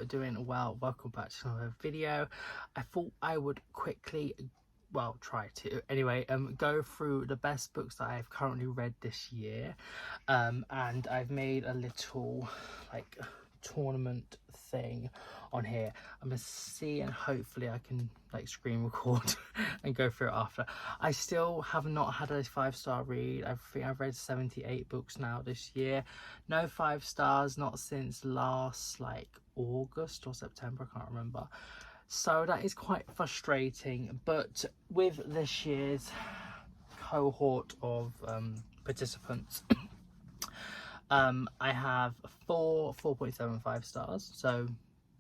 doing well. Welcome back to another video. I thought I would quickly, well, try to anyway, go through the best books that I've currently read this year, and I've made a little like tournament thing on here. I'm gonna see, and hopefully I can like screen record and go through it after. I still have not had a 5-star read. I think I've read 78 books now this year. No 5 stars, not since last like August or September, I can't remember. So that is quite frustrating. But with this year's cohort of participants, I have 4.75 stars, so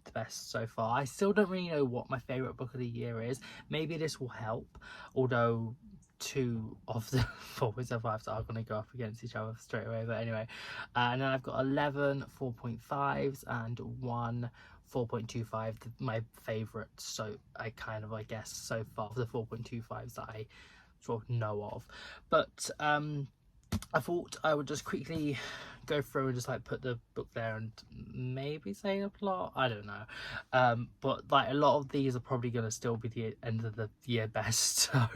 the best so far. I still don't really know what my favourite book of the year is. Maybe this will help, although 2 of the 4.75s are going to go up against each other straight away. But anyway, and then I've got 11 4.5s and 1 4.25, my favourite. So I guess so far the 4.25s that I sort of know of. But I thought I would just quickly go through and just like put the book there and maybe say the plot. I don't know, but like a lot of these are probably going to still be the end of the year best, so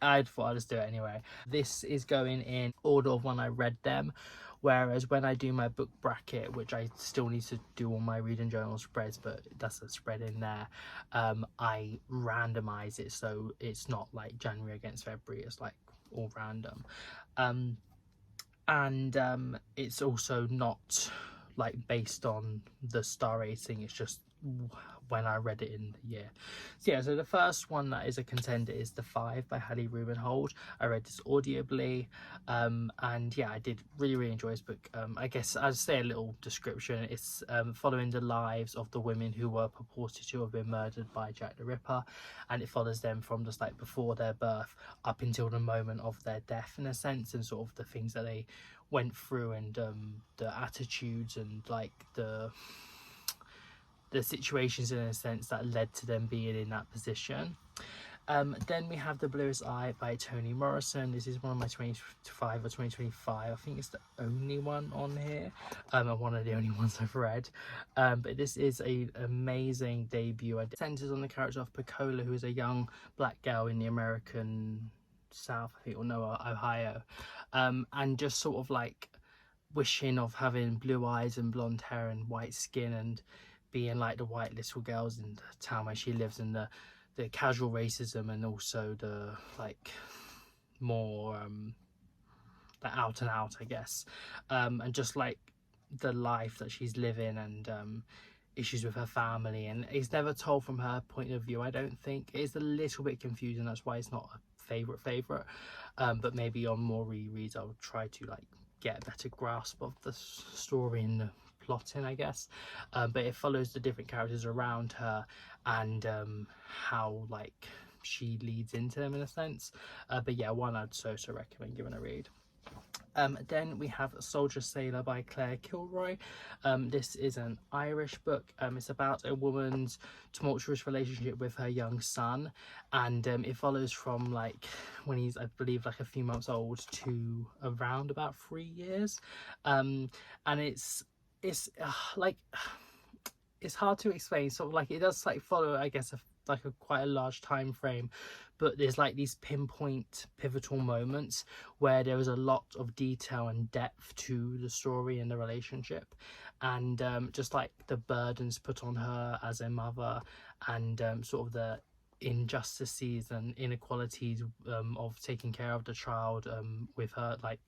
I thought I'd just do it anyway. This is going in order of when I read them, whereas when I do my book bracket, which I still need to do all my reading journal spreads, but that's a spread in there, I randomize it so it's not like January against February, it's like all random, and it's also not like based on the star rating, it's just when I read it in the year. So yeah, so the first one that is a contender is The Five by Hallie Rubenhold. I read this audibly, and yeah, I did really enjoy this book. I guess I'll say a little description. It's following the lives of the women who were purported to have been murdered by Jack the Ripper, and it follows them from just like before their birth up until the moment of their death, in a sense, and sort of the things that they went through, and the attitudes and like the situations, in a sense, that led to them being in that position. Then we have The Bluest Eye by Toni Morrison. This is one of my 2025 or 2025. I think it's the only one on here, and one of the only ones I've read. But this is an amazing debut. It centers on the character of Pecola, who is a young black girl in the American South, I think, or no, Ohio, and just sort of like wishing of having blue eyes and blonde hair and white skin, and being like the white little girls in the town where she lives, and the casual racism, and also the like more the out and out, I guess, and just like the life that she's living, and issues with her family. And it's never told from her point of view, I don't think. It's a little bit confusing, that's why it's not a favorite, but maybe on more rereads I'll try to like get a better grasp of the story and the plotting, I guess. But it follows the different characters around her, and how like she leads into them, in a sense. But yeah, one I'd so recommend giving a read. Then we have Soldier Sailor by Claire Kilroy. This is an Irish book. It's about a woman's tumultuous relationship with her young son, and it follows from like when he's, I believe, like a few months old to around about 3 years, and it's like, it's hard to explain. Sort of like it does like follow, I guess, like a quite a large time frame, but there's like these pinpoint pivotal moments where there is a lot of detail and depth to the story and the relationship, and just like the burdens put on her as a mother, and sort of the injustices and inequalities of taking care of the child with her like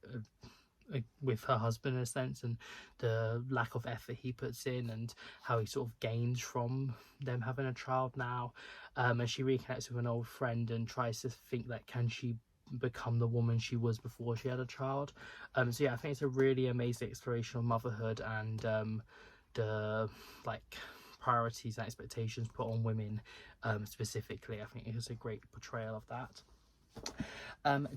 with her husband, in a sense, and the lack of effort he puts in, and how he sort of gains from them having a child now, and she reconnects with an old friend and tries to think that can she become the woman she was before she had a child. So yeah, I think it's a really amazing exploration of motherhood, and the like priorities and expectations put on women, specifically. I think it's a great portrayal of that.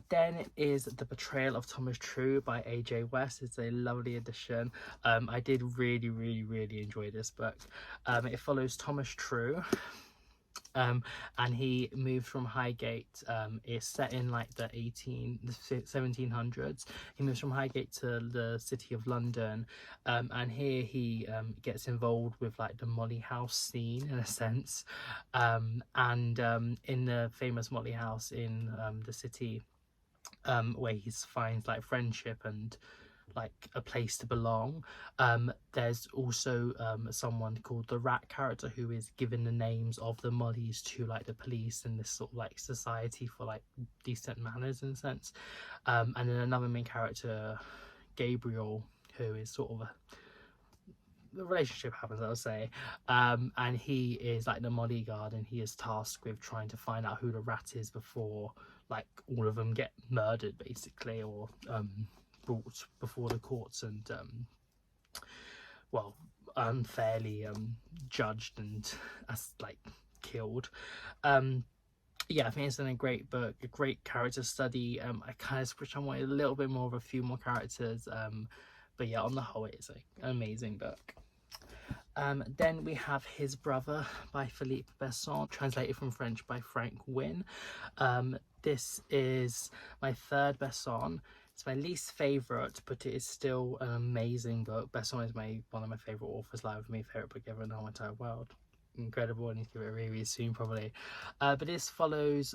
Then is The Betrayal of Thomas True by AJ West. It's a lovely edition. I did really enjoy this book. It follows Thomas True, And he moved from Highgate. It's set in like the 1700s. He moves from Highgate to the city of London, and here he gets involved with like the Molly House scene in a sense, and in the famous Molly House in the city, where he finds like friendship and like a place to belong. There's also someone called the Rat character who is given the names of the Mollys to like the police and this sort of like society for like decent manners in a sense. And then another main character, Gabriel, who is sort of the relationship happens, I'll say, and he is like the Molly guard, and he is tasked with trying to find out who the rat is before like all of them get murdered basically, or brought before the courts and well, unfairly judged and as like killed. Yeah, I think it's a great book, a great character study. I kind of wish I wanted a little bit more of a few more characters, but yeah, on the whole it's like an amazing book. Then we have His Brother by Philippe Besson, translated from French by Frank Wynne. This is my third Besson. It's my least favourite, but it is still an amazing book. Besson is one of my favourite authors, like with me, favourite book ever in the whole entire world. Incredible. I need to give it a really soon probably. But this follows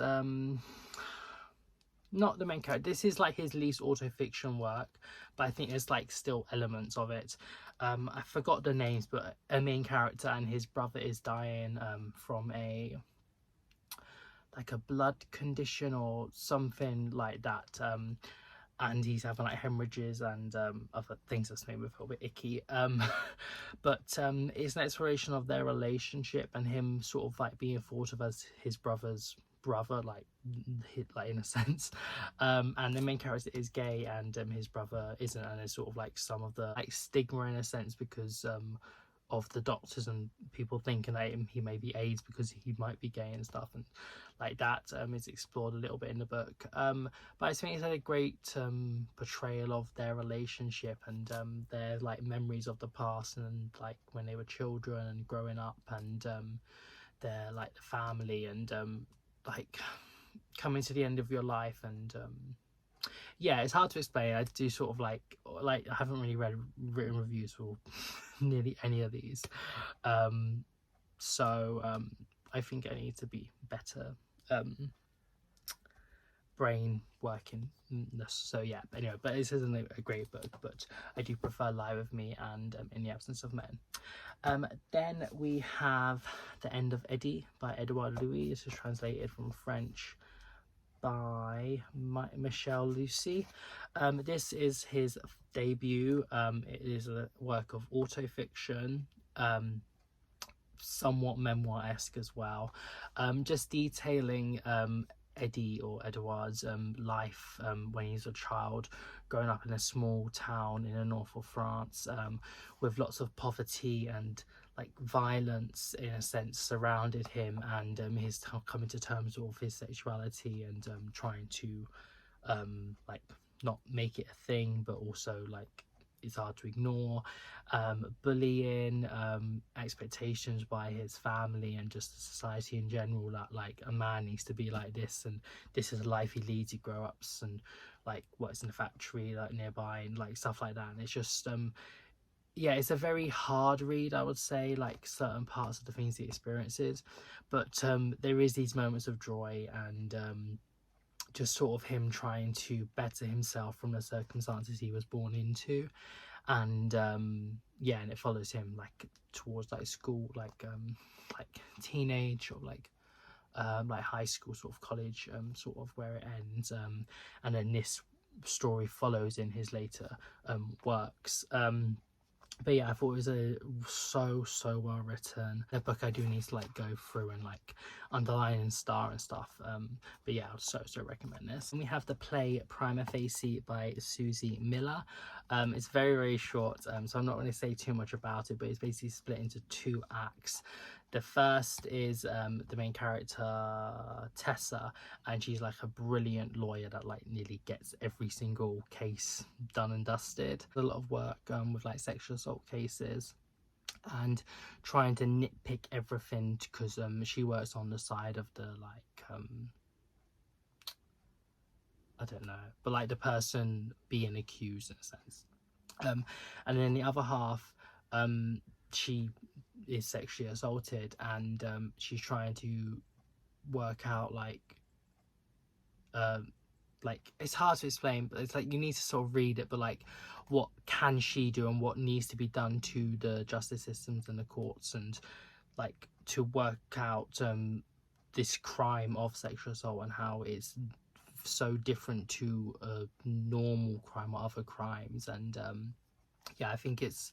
not the main character. This is like his least auto-fiction work, but I think there's like still elements of it. I forgot the names, but a main character and his brother is dying from a blood condition or something like that, and he's having like hemorrhages and other things that's made me feel a bit icky, but it's an exploration of their relationship and him sort of like being thought of as his brother's brother, like in a sense, and the main character is gay and his brother isn't, and there's sort of like some of the like stigma in a sense because of the doctors and people thinking that he may be AIDS because he might be gay and stuff, and like that is explored a little bit in the book, but I think it's had a great portrayal of their relationship and their like memories of the past and like when they were children and growing up, and their like the family and like coming to the end of your life, and yeah, it's hard to explain. I do sort of like I haven't really read written reviews for nearly any of these, so I think I need to be better brain working, so yeah. But anyway, but this isn't a great book, but I do prefer Lie With Me and In the Absence of Men. Then we have The End of Eddie by Edouard Louis. This is translated from French by Michel Lucy. This is his debut. It is a work of autofiction, somewhat memoir-esque as well, just detailing Eddie or Edouard's life when he's a child, growing up in a small town in the north of France, with lots of poverty and like violence in a sense surrounded him, and his coming to terms with his sexuality and trying to like not make it a thing, but also like it's hard to ignore, bullying, expectations by his family and just society in general, that like a man needs to be like this and this is the life he leads. He grow ups and like works in a factory like nearby and like stuff like that, and it's just yeah, it's a very hard read, I would say, like certain parts of the things he experiences, but there is these moments of joy and just sort of him trying to better himself from the circumstances he was born into, and yeah, and it follows him like towards like school, like teenage or like high school, sort of college, sort of where it ends, and then this story follows in his later works. But yeah, I thought it was so well written. The book I do need to like go through and like underline and star and stuff. But yeah, I would so recommend this. And we have the play Prima Facie by Susie Miller. It's very short, so I'm not going to say too much about it, but it's basically split into 2 acts. The first is the main character Tessa, and she's like a brilliant lawyer that like nearly gets every single case done and dusted. A lot of work with like sexual assault cases, and trying to nitpick everything, because she works on the side of the like I don't know, but like the person being accused in a sense. And then the other half, she is sexually assaulted, and she's trying to work out like it's hard to explain, but it's like you need to sort of read it, but like what can she do and what needs to be done to the justice systems and the courts, and like to work out this crime of sexual assault and how it's so different to a normal crime or other crimes. And yeah, I think it's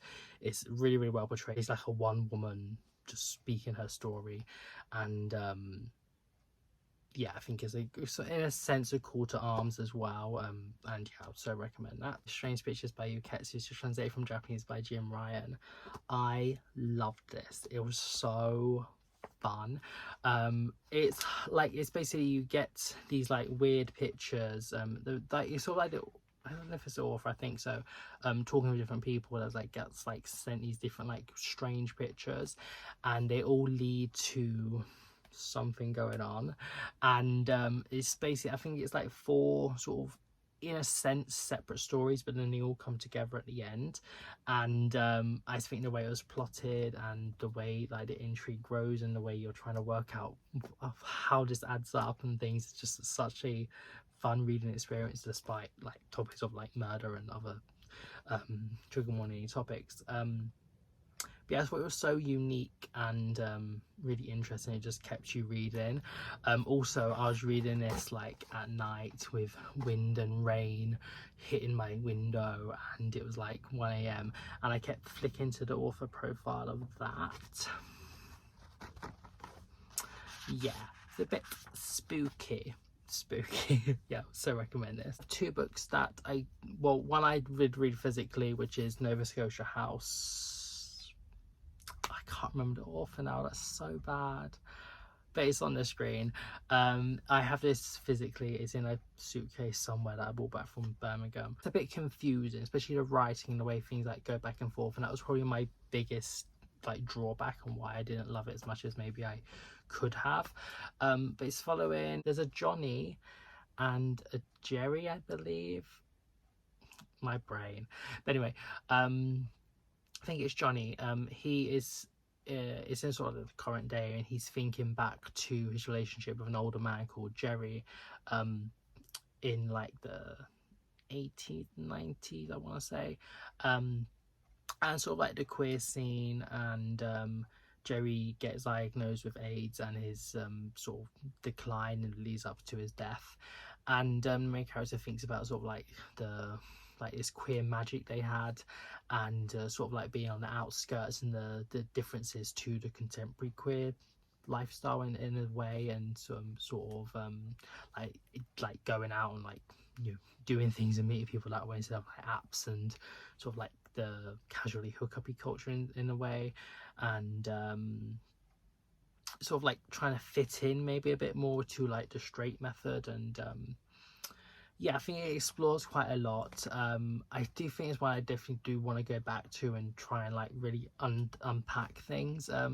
really, really well portrayed. It's like a one woman just speaking her story, and yeah, I think it's in a sense a call to arms as well. And yeah, I would so recommend that. Strange Pictures by Yuketsu, is translated from Japanese by Jim Ryan. I loved this. It was so fun. It's like, it's basically you get these like weird pictures. Like it's sort of like I don't know if it's the author, I think so. Talking with different people, there's like gets like sent these different like strange pictures, and they all lead to something going on. And it's basically, I think it's like 4 sort of, in a sense, separate stories, but then they all come together at the end. And I just think the way it was plotted and the way like the intrigue grows and the way you're trying to work out how this adds up and things, it's just such a fun reading experience, despite like topics of like murder and other trigger warning topics. But yeah, I thought it was so unique and really interesting. It just kept you reading. Also, I was reading this like at night with wind and rain hitting my window, and it was like 1 a.m. and I kept flicking to the author profile of that. Yeah, it's a bit spooky. Yeah, so recommend this. 2 books that one I did read physically, which is Nova Scotia House. I can't remember the author now, that's so bad, but it's on the screen. I have this physically, it's in a suitcase somewhere that I brought back from Birmingham. It's a bit confusing, especially the writing, the way things like go back and forth, and that was probably my biggest like drawback and why I didn't love it as much as maybe I could have. But it's following, there's a Johnny and a Jerry, I believe. My brain. But anyway, I think it's Johnny. He is it's in sort of the current day, and he's thinking back to his relationship with an older man called Jerry, in like the 80s, 90s, I want to say, and sort of like the queer scene, and Jerry gets diagnosed with AIDS and his sort of decline and leads up to his death, and the main character thinks about sort of like this queer magic they had, and sort of like being on the outskirts, and the differences to the contemporary queer lifestyle in a way, and some sort of like going out and like, you know, doing things and meeting people that way instead of like apps, and sort of like the casually hookup-y culture in a way, and sort of like trying to fit in maybe a bit more to like the straight method. And yeah, I think it explores quite a lot. I do think it's one I definitely do want to go back to and try and like really unpack things. But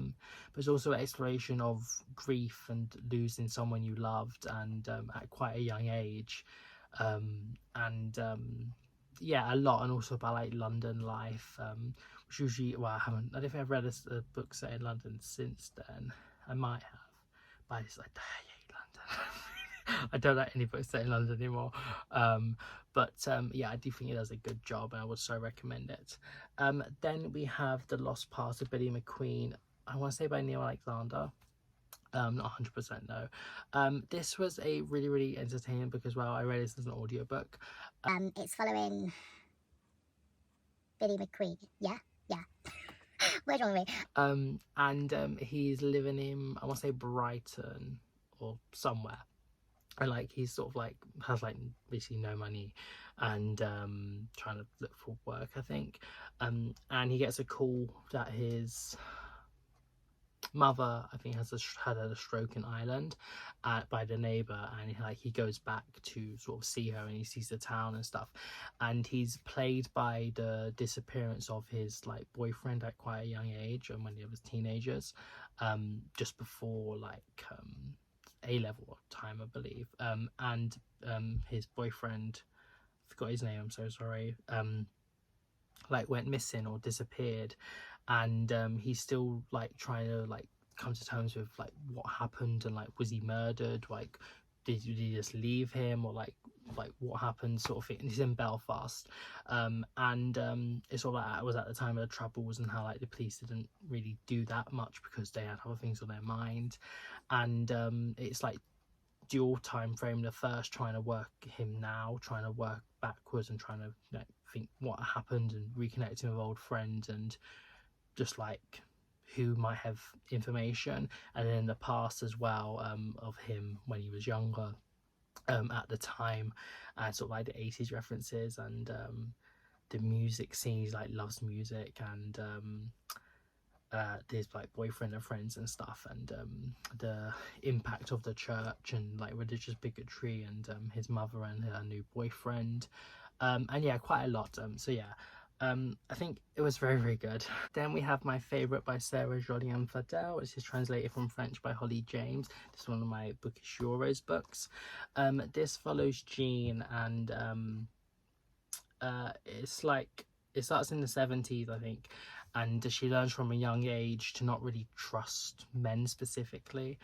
it's also an exploration of grief and losing someone you loved, and at quite a young age. Yeah, a lot, and also about like London life, which usually, well, I don't think I've read a book set in London since then. I might have, but I hate London. I don't like any books set in London anymore. Yeah, I do think it does a good job, and I would so recommend it. Then we have The Lost Past of Billy McQueen. I want to say by Neil Alexander. Not 100% no. This was a really, really entertaining book as well. I read this as an audiobook. It's following Billy McQueen. Yeah. Where's wrong with me? And he's living in, I want to say Brighton or somewhere, and like he's sort of like has like basically no money, and trying to look for work, I think. And he gets a call that his mother, I think, had a stroke in Ireland by the neighbor, and he goes back to sort of see her, and he sees the town and stuff, and he's plagued by the disappearance of his like boyfriend at quite a young age, and when they was teenagers, just before A-level time, I believe, and his boyfriend, I forgot his name, I'm so sorry, like went missing or disappeared, and he's still like trying to like come to terms with like what happened, and like was he murdered, like did he just leave him, or like what happened, sort of thing. And he's in Belfast, and it's all like, it was at the time of the Troubles, and how like the police didn't really do that much because they had other things on their mind, and it's like dual time frame, the first trying to work him now, trying to work backwards, and trying to think what happened and reconnecting with old friends, and just like who might have information, and then in the past as well, of him when he was younger, at the time, and sort of like the 80s references, and the music scene. He like loves music, and his like boyfriend and friends and stuff, and the impact of the church and like religious bigotry, and his mother and her new boyfriend, and yeah, quite a lot. So yeah, I think it was very, very good. Then we have My Favourite by Sarah Jolian Fadel. This is translated from French by Holly James. This is one of my Bookish Euros books. This follows Jean, and it's like, it starts in the 70s, I think, and she learns from a young age to not really trust men specifically,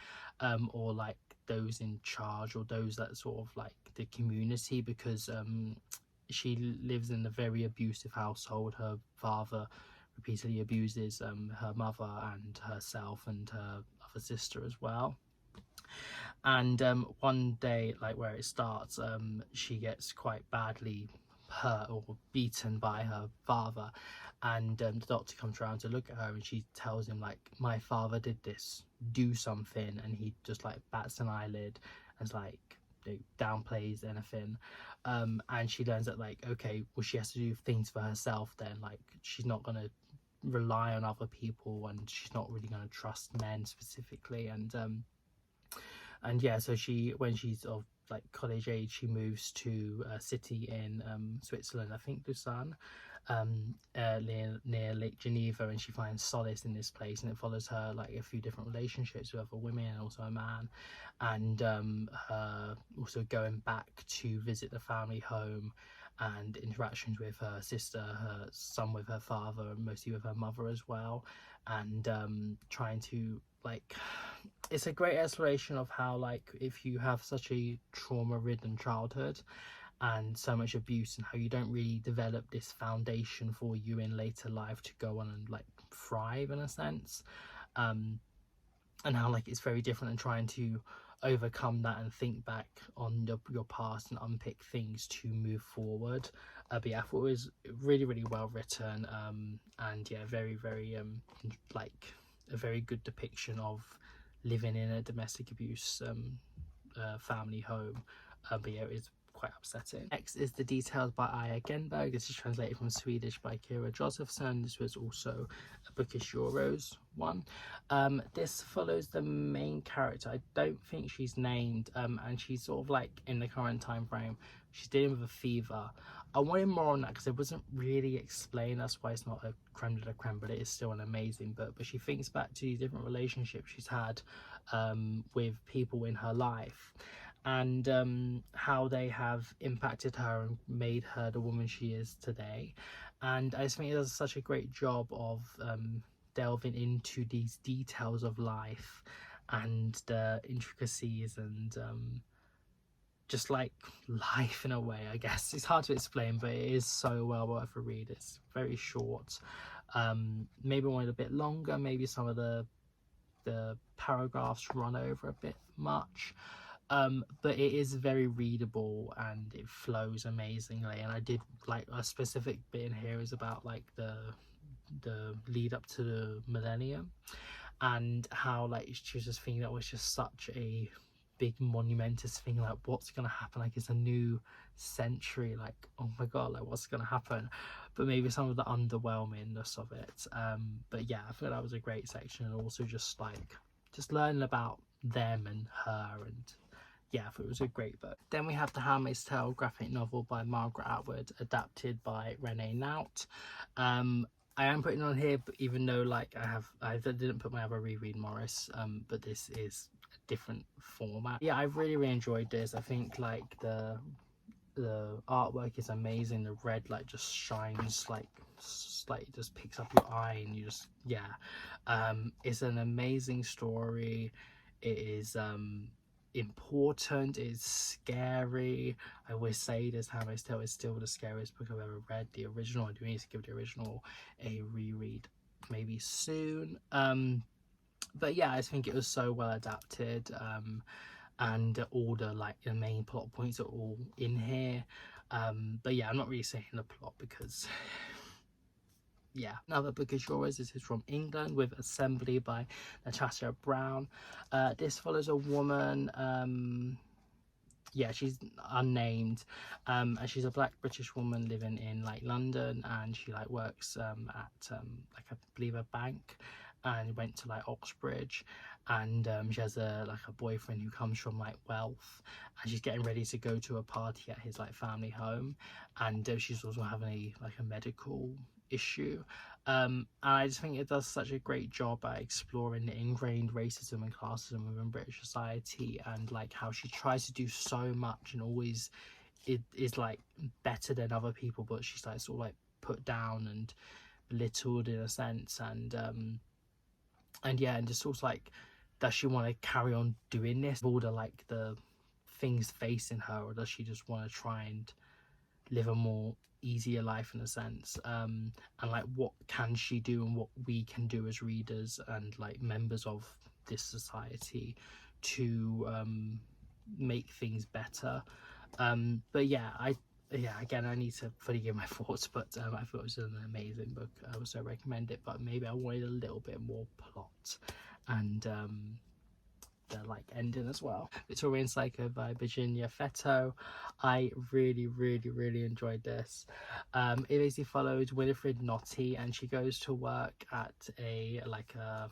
or like those in charge, or those that sort of like the community, because she lives in a very abusive household. Her father repeatedly abuses her mother and herself and her other sister as well. And one day, like where it starts, she gets quite badly hurt or beaten by her father, and the doctor comes around to look at her, and she tells him like, my father did this, do something, and he just like bats an eyelid and like downplays anything, and she learns that like, okay, well, she has to do things for herself then, like she's not gonna rely on other people, and she's not really gonna trust men specifically, and yeah, so when she's of like college age, she moves to a city in Switzerland, I think Lausanne, near Lake Geneva, and she finds solace in this place, and it follows her like a few different relationships with other women and also a man, and her also going back to visit the family home, and interactions with her sister, her son with her father, and mostly with her mother as well, and trying to like, it's a great exploration of how like if you have such a trauma-ridden childhood and so much abuse, and how you don't really develop this foundation for you in later life to go on and like thrive in a sense, and how like it's very different, and trying to overcome that and think back on your past and unpick things to move forward. But yeah, I thought it was really, really well written, and yeah, very, very like a very good depiction of living in a domestic abuse family home. But yeah, it's quite upsetting. Next is The Details by Aya Genberg. This is translated from Swedish by Kira Josephson. This was also a Bookish Euros one. This follows the main character. I don't think she's named, and she's sort of like in the current time frame, she's dealing with a fever. I wanted more on that because it wasn't really explained. That's why it's not a creme de la creme, but it is still an amazing book. But she thinks back to these different relationships she's had with people in her life, and how they have impacted her and made her the woman she is today. And I just think it does such a great job of delving into these details of life and the intricacies, and just like life in a way, I guess. It's hard to explain, but it is so well worth a read. It's very short. Maybe one a bit longer, maybe some of the paragraphs run over a bit much, but it is very readable and it flows amazingly. And I did like a specific bit in here is about like the lead up to the millennium, and how like she was just thinking that was just such a big monumentous thing, like what's gonna happen, like it's a new century, like oh my god, like what's gonna happen. But maybe some of the underwhelmingness of it. But yeah, I thought that was a great section, and also just learning about them and her, and yeah, I thought it was a great book. Then we have The Handmaid's Tale graphic novel by Margaret Atwood, adapted by Renee Nout. I am putting on here, but even though like I didn't put my other reread Morris, but this is a different format. Yeah, I really enjoyed this. I think like the artwork is amazing. The red like just shines, like it just picks up your eye, and you just, yeah, it's an amazing story. It is important, it's scary. I always say this, Handmaid's Tale is still the scariest book I've ever read. The original, I do need to give the original a reread maybe soon. But yeah, I think it was so well adapted, and all the main plot points are all in here. But yeah, I'm not really saying the plot because yeah. Another book is yours. This is From England with Assembly by Natasha Brown. This follows a woman, yeah, she's unnamed, and she's a black British woman living in like London, and she like works at like I believe a bank, and went to like Oxbridge, and she has a boyfriend who comes from like wealth, and she's getting ready to go to a party at his like family home, and she's also having a medical issue. And I just think it does such a great job at exploring the ingrained racism and classism within British society, and like how she tries to do so much and always it is like better than other people, but she's like sort of like put down and belittled in a sense, and yeah, and just sort of like, does she want to carry on doing this, all the things facing her, or does she just want to try and live a more easier life in a sense, and like what can she do, and what we can do as readers and like members of this society to make things better. But yeah, again, I need to fully give my thoughts, but I thought it was an amazing book. I also recommend it, but maybe I wanted a little bit more plot and the like ending as well. Victorian Psycho by Virginia Fetto. I really enjoyed this. It basically follows Winifred Notty, and she goes to work at a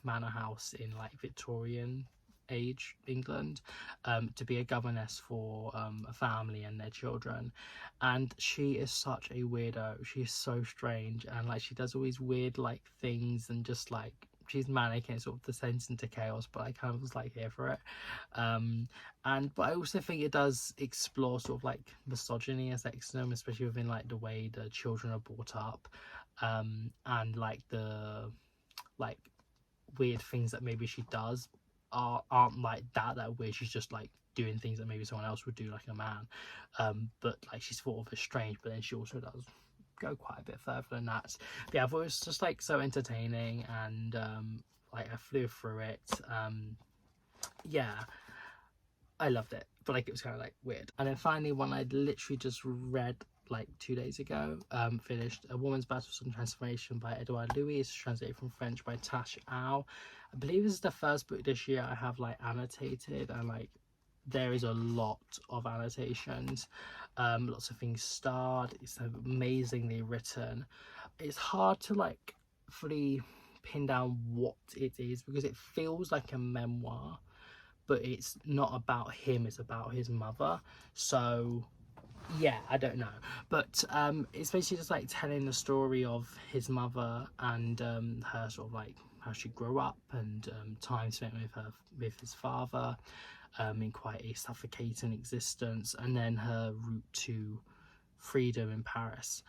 manor house in like Victorian age England, to be a governess for a family and their children, and she is such a weirdo. She's so strange, and like she does all these weird like things, and just like she's manic, and it sort of descends into chaos, but I kind of was like here for it. But I also think it does explore sort of like misogyny and sexism, especially within like the way the children are brought up, and like the like weird things that maybe she does aren't like that weird. She's just like doing things that maybe someone else would do, like a man, but like she's thought of as strange, but then she also does go quite a bit further than that. But yeah, I thought it was just like so entertaining, and like I flew through it. Yeah, I loved it, but like it was kind of like weird. And then finally, one I literally just read like 2 days ago, finished, A Woman's Battle for Some Transformation by Edouard Louis. It's translated from French by Tash Au. I believe this is the first book this year I have like annotated, and like there is a lot of annotations, lots of things starred. It's amazingly written. It's hard to like fully pin down what it is, because it feels like a memoir, but it's not about him, it's about his mother. So yeah, I don't know, but it's basically just like telling the story of his mother, and her sort of like how she grew up, and time spent with his father, in quite a suffocating existence, and then her route to freedom in Paris.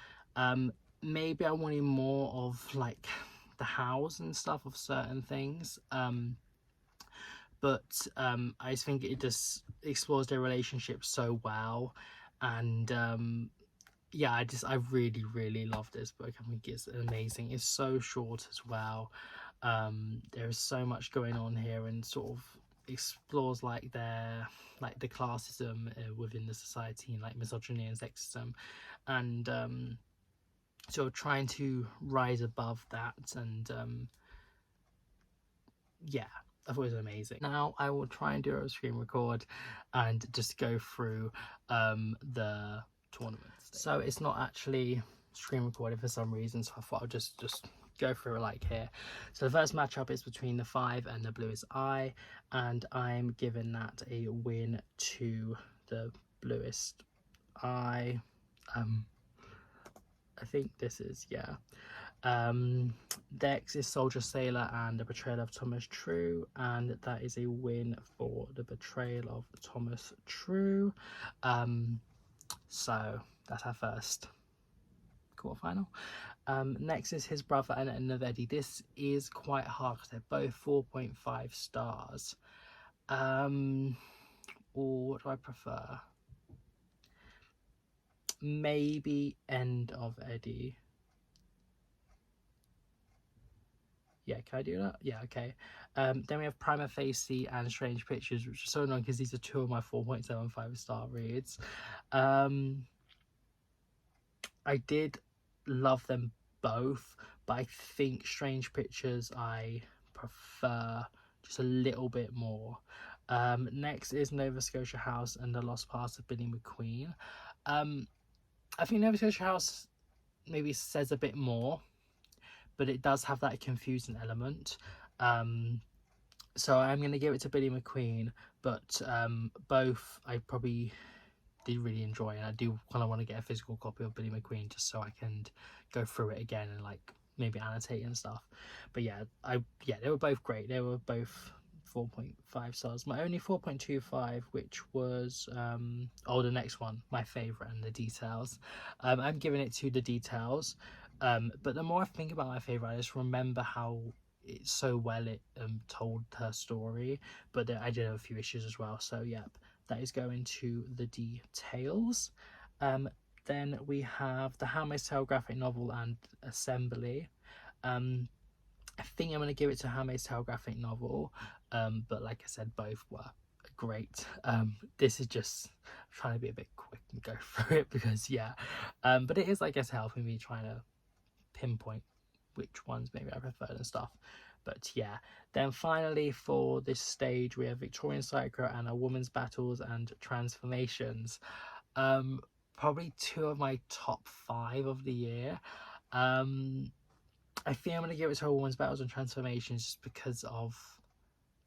Maybe I wanted more of like the hows and stuff of certain things, but I just think it just explores their relationship so well, and yeah, I really love this book. I think it's amazing. It's so short as well. There is so much going on here, and sort of explores like the classism within the society, and like misogyny and sexism, and sort of trying to rise above that, and yeah, I thought it was amazing. Now I will try and do a screen record and just go through the tournaments. So it's not actually screen recorded for some reason, so I thought I'll just go through it like here. So the first matchup is between the 5 and the Bluest Eye, and I'm giving that a win to the Bluest Eye. I think this is, yeah. Next is Soldier Sailor and the Betrayal of Thomas True, and that is a win for the Betrayal of Thomas True. So that's our first quarterfinal. Next is His Brother and End of Eddie. This is quite hard because they're both 4.5 stars. Or what do I prefer? Maybe End of Eddie. Yeah, can I do that? Yeah, okay. Then we have Prima Facie and Strange Pictures, which is so annoying because these are two of my 4.75 star reads. I did love them both, but I think Strange Pictures I prefer just a little bit more. Next is Nova Scotia House and the Lost Past of Billy McQueen. I think Nova Scotia House maybe says a bit more, but it does have that confusing element. So I'm going to give it to Billy McQueen, but both I probably did really enjoy, and I do kind of want to get a physical copy of Billy McQueen just so I can go through it again and like maybe annotate and stuff. But yeah, they were both great. They were both 4.5 stars. My only 4.25, which was the next one, my favorite, and the Details. I'm giving it to the Details. But the more I think about my favorite, I just remember how it told her story. But I did have a few issues as well. So yep, that is going to the Details. Then we have The Handmaid's Tale graphic novel and Assembly. I think I'm going to give it to Handmaid's Tale graphic novel, but like I said, both were great. This is just trying to be a bit quick and go through it because yeah, but it is, I guess, helping me trying to pinpoint which ones maybe I preferred and stuff. But yeah, then finally for this stage we have Victorian Psycho and A Woman's Battles and Transformations. Probably two of my top 5 of the year. I think I'm going to give it to A Woman's Battles and Transformations just because of,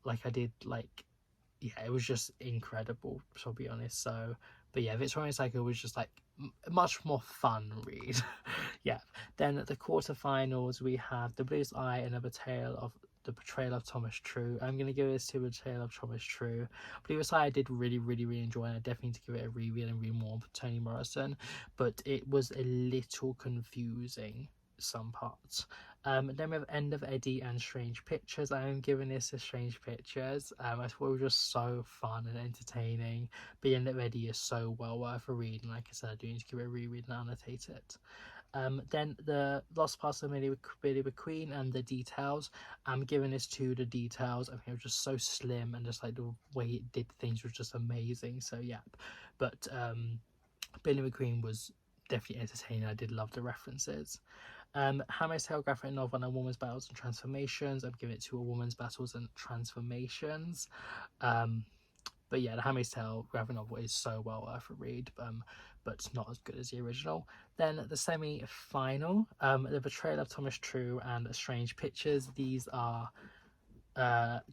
like, it was just incredible, to be honest. So, but yeah, Victorian Psycho was just like a much more fun read. Yeah. Then at the quarterfinals, we have The Bluest Eye and the Betrayal of Thomas True. I'm going to give this to Betrayal of Thomas True. Bluest Eye I did really, really, really enjoy, and I definitely need to give it a reread and read more of Toni Morrison, but it was a little confusing some parts. Then we have End of Eddie and Strange Pictures. I am giving this a Strange Pictures. I thought it was just so fun and entertaining. But End of Eddie is so well worth a read, and like I said, I do need to give it a reread and annotate it. Then the Lost Past of Billy McQueen and the Details. I'm giving this to the Details. I think it was just so slim, and just like the way it did things was just amazing. So yeah, but Billy McQueen was definitely entertaining. I did love the references. Handmaid's Tale graphic novel and A Woman's Battles and Transformations. I'm giving it to A Woman's Battles and Transformations. But yeah, the Handmaid's Tale graphic novel is so well worth a read, but not as good as the original. Then the semi-final, The Betrayal of Thomas True and Strange Pictures. These are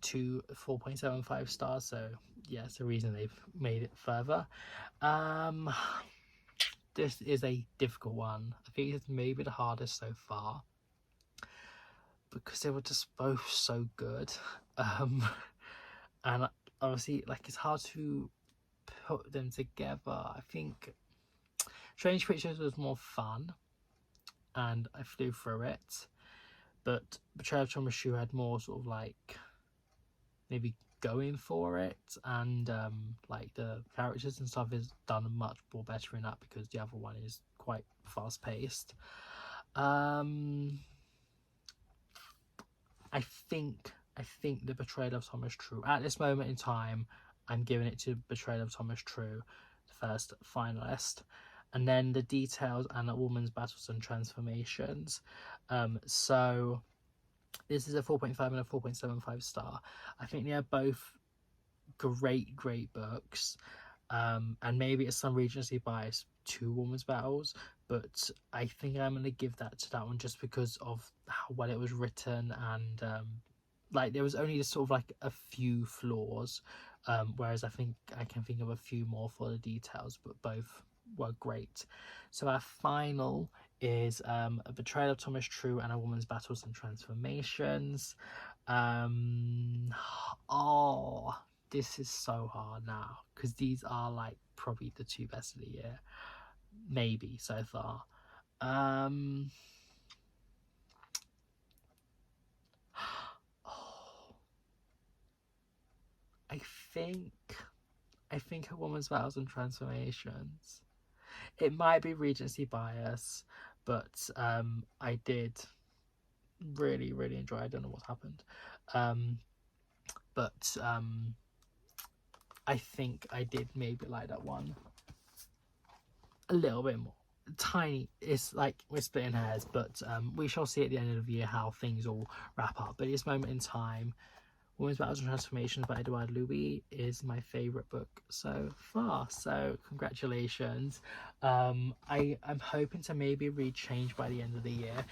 2 4.75 stars, so yeah, it's the reason they've made it further. This is a difficult one. I think it's maybe the hardest so far because they were just both so good. And obviously, like, it's hard to put them together. I think Strange Pictures was more fun and I flew through it, but Betrayal of Thomas True had more sort of like maybe going for it, and like the characters and stuff is done much more better in that because the other one is quite fast paced. I think the Betrayal of Thomas True at this moment in time, I'm giving it to Betrayal of Thomas True, the first finalist, and then the Details and A Woman's Battles and Transformations. So This is a 4.5 and a 4.75 star. I think they are both great books. And maybe it's some Regency bias to Women's Battles, but I think I'm going to give that to that one just because of how well it was written, and like there was only just sort of like a few flaws, whereas I think I can think of a few more for the details, but both were great. So our final is A Betrayal of Thomas True and A Woman's Battles and Transformations. Oh, this is so hard now because these are like probably the two best of the year, maybe so far. Oh, I think A Woman's Battles and Transformations. It might be Regency bias, but I did really enjoy it. I don't know what happened, but I think I did maybe like that one a little bit more. Tiny, it's like we're splitting hairs, but we shall see at the end of the year how things all wrap up. But at this moment in time, Women's Battles and Transformations by Edouard Louis is my favourite book so far. So congratulations. I'm hoping to maybe read Change by the end of the year,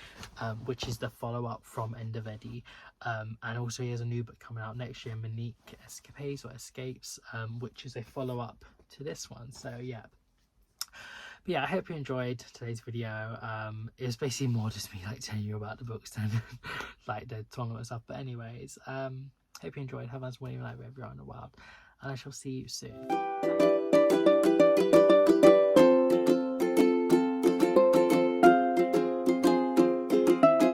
which is the follow-up from End of Eddie. And also he has a new book coming out next year, Monique Escapades or Escapes, which is a follow-up to this one. So yeah. But yeah, I hope you enjoyed today's video. It was basically more just me like telling you about the books than like the tongue and stuff. But anyways, hope you enjoyed. Have a nice morning, night wherever you are in the world, and I shall see you soon. Bye.